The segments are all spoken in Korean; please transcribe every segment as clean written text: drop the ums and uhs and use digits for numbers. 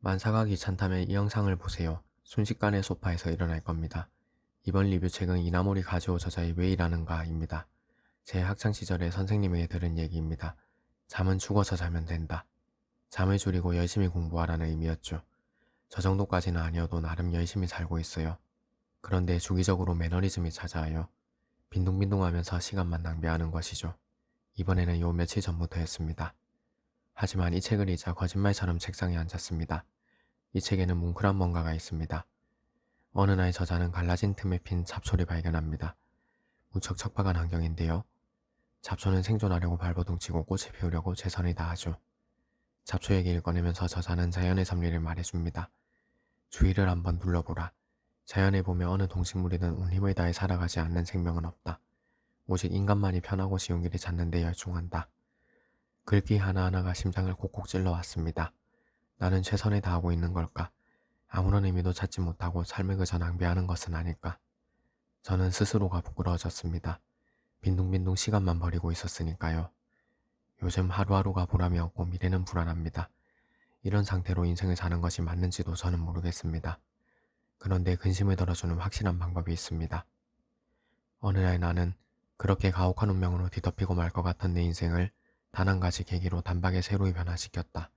만사가 귀찮다면 이 영상을 보세요. 순식간에 소파에서 일어날 겁니다. 이번 리뷰책은 이나모리 가즈오 저자의 왜 일하는가입니다. 제 학창시절에 선생님에게 들은 얘기입니다. 잠은 죽어서 자면 된다. 잠을 줄이고 열심히 공부하라는 의미였죠. 저 정도까지는 아니어도 나름 열심히 살고 있어요. 그런데 주기적으로 매너리즘이 찾아와요. 빈둥빈둥하면서 시간만 낭비하는 것이죠. 이번에는 요 며칠 전부터였습니다. 하지만 이 책을 읽자 거짓말처럼 책상에 앉았습니다. 이 책에는 뭉클한 뭔가가 있습니다. 어느 날 저자는 갈라진 틈에 핀 잡초를 발견합니다. 무척 척박한 환경인데요. 잡초는 생존하려고 발버둥치고 꽃을 피우려고 최선을 다하죠. 잡초 얘기를 꺼내면서 저자는 자연의 섭리를 말해줍니다. 주위를 한번 둘러보라. 자연에 보면 어느 동식물이든 온 힘을 다해 살아가지 않는 생명은 없다. 오직 인간만이 편하고 쉬운 길을 찾는 데 열중한다. 글귀 하나하나가 심장을 콕콕 찔러왔습니다. 나는 최선을 다하고 있는 걸까? 아무런 의미도 찾지 못하고 삶을 그저 낭비하는 것은 아닐까? 저는 스스로가 부끄러워졌습니다. 빈둥빈둥 시간만 버리고 있었으니까요. 요즘 하루하루가 보람이 없고 미래는 불안합니다. 이런 상태로 인생을 사는 것이 맞는지도 저는 모르겠습니다. 그런데 근심을 덜어주는 확실한 방법이 있습니다. 어느 날 나는 그렇게 가혹한 운명으로 뒤덮이고 말 것 같던 내 인생을 단 한 가지 계기로 단박에 새로이 변화시켰다.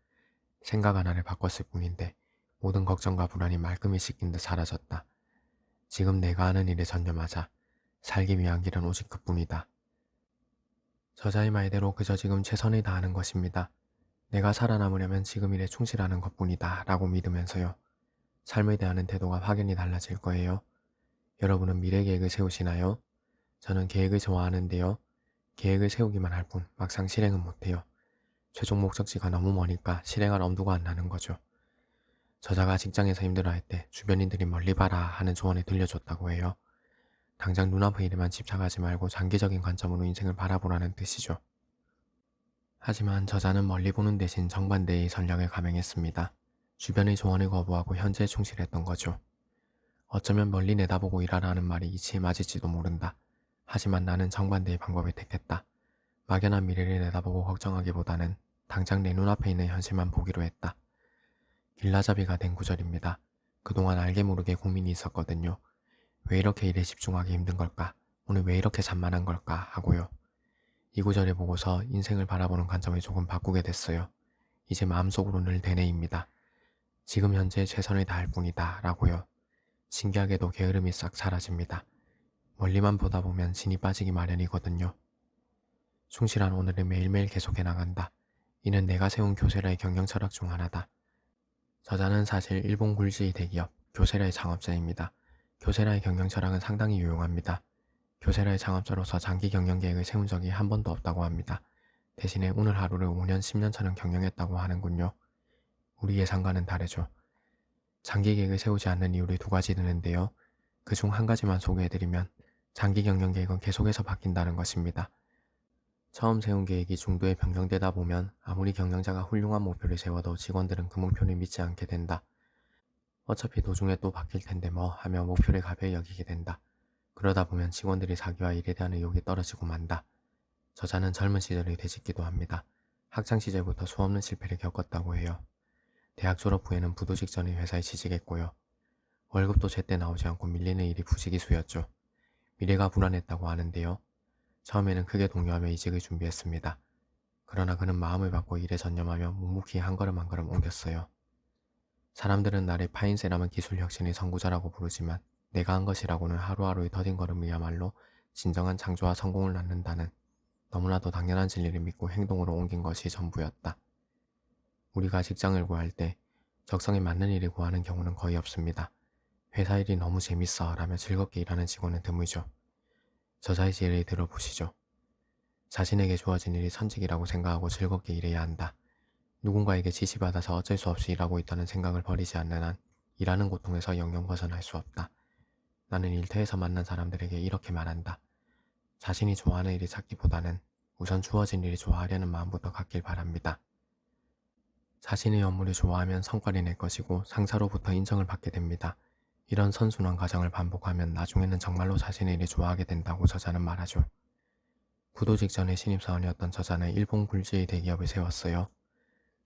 생각 하나를 바꿨을 뿐인데 모든 걱정과 불안이 말끔히 씻긴 듯 사라졌다. 지금 내가 하는 일에 전념하자. 살기 위한 길은 오직 그뿐이다. 저자의 말대로 그저 지금 최선을 다하는 것입니다. 내가 살아남으려면 지금 일에 충실하는 것뿐이다 라고 믿으면서요. 삶에 대하는 태도가 확연히 달라질 거예요. 여러분은 미래 계획을 세우시나요? 저는 계획을 좋아하는데요. 계획을 세우기만 할 뿐 막상 실행은 못해요. 최종 목적지가 너무 머니까 실행할 엄두가 안 나는 거죠. 저자가 직장에서 힘들어할 때 주변인들이 멀리 봐라 하는 조언을 들려줬다고 해요. 당장 눈앞의 일에만 집착하지 말고 장기적인 관점으로 인생을 바라보라는 뜻이죠. 하지만 저자는 멀리 보는 대신 정반대의 전략을 감행했습니다. 주변의 조언을 거부하고 현재에 충실했던 거죠. 어쩌면 멀리 내다보고 일하라 하는 말이 이치에 맞을지도 모른다. 하지만 나는 정반대의 방법을 택했다. 막연한 미래를 내다보고 걱정하기보다는 당장 내 눈앞에 있는 현실만 보기로 했다. 길라잡이가 된 구절입니다. 그동안 알게 모르게 고민이 있었거든요. 왜 이렇게 일에 집중하기 힘든 걸까? 오늘 왜 이렇게 산만한 걸까? 하고요. 이 구절을 보고서 인생을 바라보는 관점을 조금 바꾸게 됐어요. 이제 마음속으로 늘 되뇌입니다. 지금 현재 최선을 다할 뿐이다 라고요. 신기하게도 게으름이 싹 사라집니다. 멀리만 보다 보면 진이 빠지기 마련이거든요. 충실한 오늘을 매일매일 계속해 나간다. 이는 내가 세운 교세라의 경영 철학 중 하나다. 저자는 사실 일본 굴지의 대기업 교세라의 창업자입니다. 교세라의 경영 철학은 상당히 유용합니다. 교세라의 창업자로서 장기 경영 계획을 세운 적이 한 번도 없다고 합니다. 대신에 오늘 하루를 5년, 10년처럼 경영했다고 하는군요. 우리 예상과는 다르죠. 장기 계획을 세우지 않는 이유를 두 가지 드는데요. 그중 한 가지만 소개해드리면 장기 경영 계획은 계속해서 바뀐다는 것입니다. 처음 세운 계획이 중도에 변경되다 보면 아무리 경영자가 훌륭한 목표를 세워도 직원들은 그 목표를 믿지 않게 된다. 어차피 도중에 또 바뀔 텐데 뭐 하며 목표를 가벼이 여기게 된다. 그러다 보면 직원들이 자기와 일에 대한 의욕이 떨어지고 만다. 저자는 젊은 시절을 되짚기도 합니다. 학창시절부터 수없는 실패를 겪었다고 해요. 대학 졸업 후에는 부도 직전에 회사에 취직했고요. 월급도 제때 나오지 않고 밀리는 일이 부지기수였죠. 미래가 불안했다고 하는데요. 처음에는 크게 동요하며 이직을 준비했습니다. 그러나 그는 마음을 바꿔 일에 전념하며 묵묵히 한 걸음 한 걸음 옮겼어요. 사람들은 나를 파인세라면 기술 혁신의 선구자라고 부르지만 내가 한 것이라고는 하루하루의 더딘 걸음이야말로 진정한 창조와 성공을 낳는다는 너무나도 당연한 진리를 믿고 행동으로 옮긴 것이 전부였다. 우리가 직장을 구할 때 적성에 맞는 일을 구하는 경우는 거의 없습니다. 회사 일이 너무 재밌어 라며 즐겁게 일하는 직원은 드물죠. 저자의 예를 들어보시죠. 자신에게 주어진 일이 선직이라고 생각하고 즐겁게 일해야 한다. 누군가에게 지시받아서 어쩔 수 없이 일하고 있다는 생각을 버리지 않는 한 일하는 고통에서 영영 벗어날 수 없다. 나는 일터에서 만난 사람들에게 이렇게 말한다. 자신이 좋아하는 일을 찾기보다는 우선 주어진 일을 좋아하려는 마음부터 갖길 바랍니다. 자신의 업무를 좋아하면 성과를 낼 것이고 상사로부터 인정을 받게 됩니다. 이런 선순환 과정을 반복하면 나중에는 정말로 자신의 일을 좋아하게 된다고 저자는 말하죠. 부도 직전에 신입사원이었던 저자는 일본 굴지의 대기업을 세웠어요.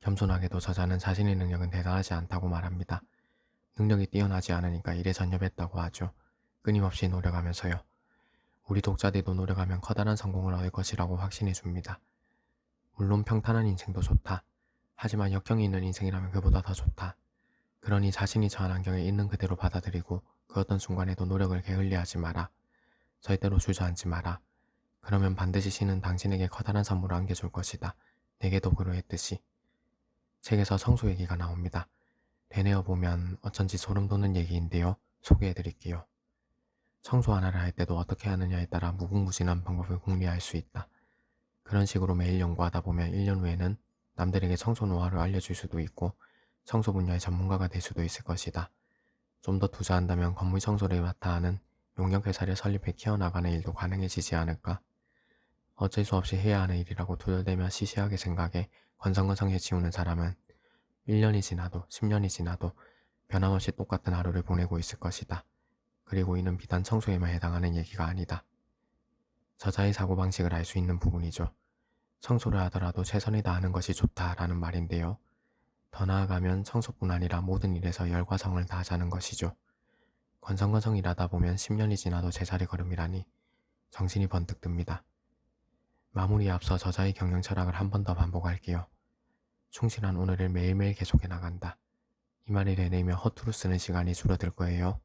겸손하게도 저자는 자신의 능력은 대단하지 않다고 말합니다. 능력이 뛰어나지 않으니까 일에 전념했다고 하죠. 끊임없이 노력하면서요. 우리 독자들도 노력하면 커다란 성공을 얻을 것이라고 확신해 줍니다. 물론 평탄한 인생도 좋다. 하지만 역경이 있는 인생이라면 그보다 더 좋다. 그러니 자신이 처한 환경에 있는 그대로 받아들이고 그 어떤 순간에도 노력을 게을리하지 마라. 절대로 주저앉지 마라. 그러면 반드시 신은 당신에게 커다란 선물을 안겨줄 것이다. 내게도 그러했듯이. 책에서 청소 얘기가 나옵니다. 되뇌어 보면 어쩐지 소름 돋는 얘기인데요. 소개해 드릴게요. 청소 하나를 할 때도 어떻게 하느냐에 따라 무궁무진한 방법을 궁리할 수 있다. 그런 식으로 매일 연구하다 보면 1년 후에는 남들에게 청소 노하우를 알려줄 수도 있고 청소 분야의 전문가가 될 수도 있을 것이다. 좀 더 투자한다면 건물 청소를 맡아 하는 용역회사를 설립해 키워나가는 일도 가능해지지 않을까? 어쩔 수 없이 해야 하는 일이라고 투덜대며 시시하게 생각해 건성건성 해치우는 사람은 1년이 지나도 10년이 지나도 변함없이 똑같은 하루를 보내고 있을 것이다. 그리고 이는 비단 청소에만 해당하는 얘기가 아니다. 저자의 사고방식을 알 수 있는 부분이죠. 청소를 하더라도 최선을 다하는 것이 좋다라는 말인데요. 더 나아가면 청소뿐 아니라 모든 일에서 열과 성을 다하자는 것이죠. 건성건성 일하다 보면 10년이 지나도 제자리 걸음이라니 정신이 번뜩 듭니다. 마무리에 앞서 저자의 경영 철학을 한 번 더 반복할게요. 충실한 오늘을 매일매일 계속해 나간다. 이 말을 되뇌이며 허투루 쓰는 시간이 줄어들 거예요.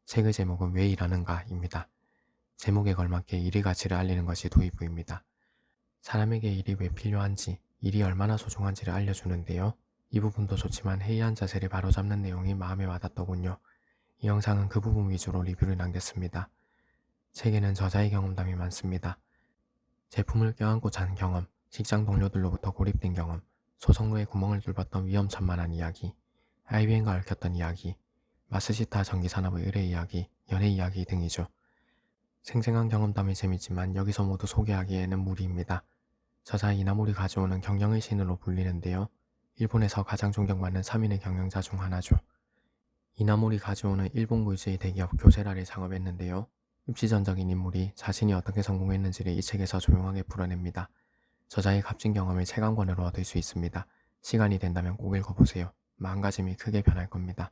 책의 제목은 왜 일하는가입니다. 제목에 걸맞게 일의 가치를 알리는 것이 도입부입니다. 사람에게 일이 왜 필요한지, 일이 얼마나 소중한지를 알려주는데요. 이 부분도 좋지만 해이한 자세를 바로잡는 내용이 마음에 와닿더군요. 이 영상은 그 부분 위주로 리뷰를 남겼습니다. 책에는 저자의 경험담이 많습니다. 제품을 껴안고 잔 경험, 직장 동료들로부터 고립된 경험, 소속노에 구멍을 뚫었던 위험천만한 이야기, IBM과 얽혔던 이야기, 마스시타 전기산업의 의뢰 이야기, 연애 이야기 등이죠. 생생한 경험담이 재밌지만 여기서 모두 소개하기에는 무리입니다. 저자 이나모리 가즈오는 경영의 신으로 불리는데요. 일본에서 가장 존경받는 3인의 경영자 중 하나죠. 이나모리 가즈오는 일본 물질 대기업 교세라를 창업했는데요. 입지전적인 인물이 자신이 어떻게 성공했는지를 이 책에서 조용하게 풀어냅니다. 저자의 값진 경험을 책 한 권으로 얻을 수 있습니다. 시간이 된다면 꼭 읽어보세요. 마음가짐이 크게 변할 겁니다.